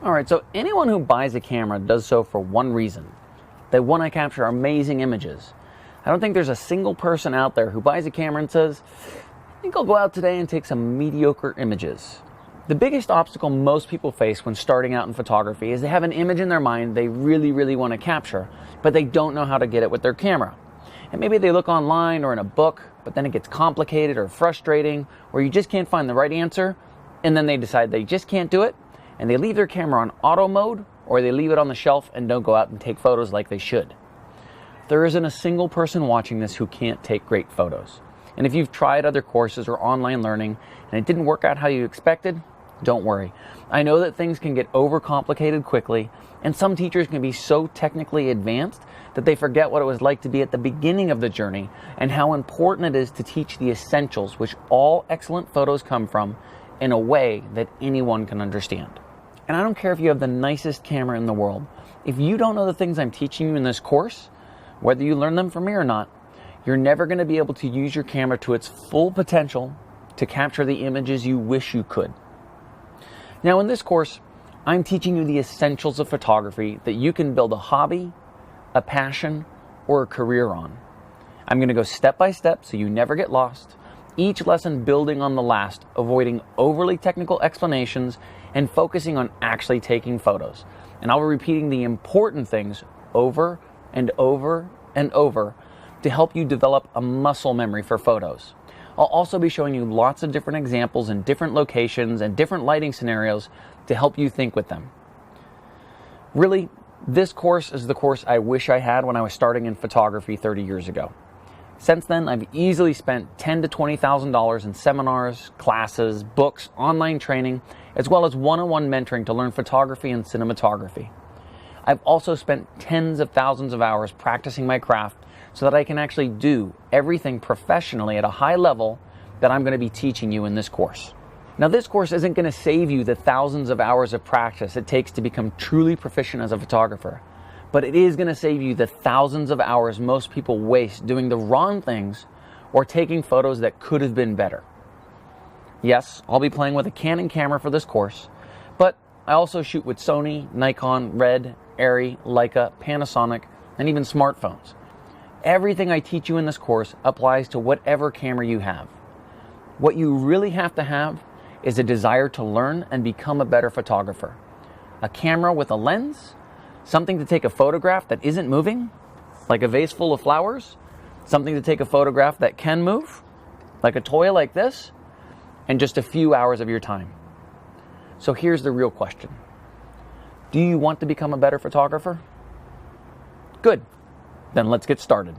All right, so anyone who buys a camera does so for one reason. They want to capture amazing images. I don't think there's a single person out there who buys a camera and says, I think I'll go out today and take some mediocre images. The biggest obstacle most people face when starting out in photography is they have an image in their mind they really want to capture, but they don't know how to get it with their camera. And maybe they look online or in a book, but then it gets complicated or frustrating, or you just can't find the right answer, and then they decide they just can't do it, and they leave their camera on auto mode, or they leave it on the shelf and don't go out and take photos like they should. There isn't a single person watching this who can't take great photos. And if you've tried other courses or online learning and it didn't work out how you expected, don't worry. I know that things can get overcomplicated quickly, and some teachers can be so technically advanced that they forget what it was like to be at the beginning of the journey and how important it is to teach the essentials which all excellent photos come from in a way that anyone can understand. And I don't care if you have the nicest camera in the world. If you don't know the things I'm teaching you in this course, whether you learn them from me or not, you're never going to be able to use your camera to its full potential to capture the images you wish you could. Now in this course, I'm teaching you the essentials of photography that you can build a hobby, a passion, or a career on. I'm going to go step by step so you never get lost, each lesson building on the last, avoiding overly technical explanations and focusing on actually taking photos. And I'll be repeating the important things over and over and over to help you develop a muscle memory for photos. I'll also be showing you lots of different examples in different locations and different lighting scenarios to help you think with them. Really, this course is the course I wish I had when I was starting in photography 30 years ago. Since then, I've easily spent $10,000 to $20,000 in seminars, classes, books, online training, as well as one-on-one mentoring to learn photography and cinematography. I've also spent tens of thousands of hours practicing my craft so that I can actually do everything professionally at a high level that I'm going to be teaching you in this course. Now, this course isn't going to save you the thousands of hours of practice it takes to become truly proficient as a photographer, but it is going to save you the thousands of hours most people waste doing the wrong things or taking photos that could have been better. Yes, I'll be playing with a Canon camera for this course, but I also shoot with Sony, Nikon, Red, Arri, Leica, Panasonic, and even smartphones. Everything I teach you in this course applies to whatever camera you have. What you really have to have is a desire to learn and become a better photographer. A camera with a lens, something to take a photograph that isn't moving, like a vase full of flowers, something to take a photograph that can move, like a toy like this, and just a few hours of your time. So here's the real question. Do you want to become a better photographer? Good. Then let's get started.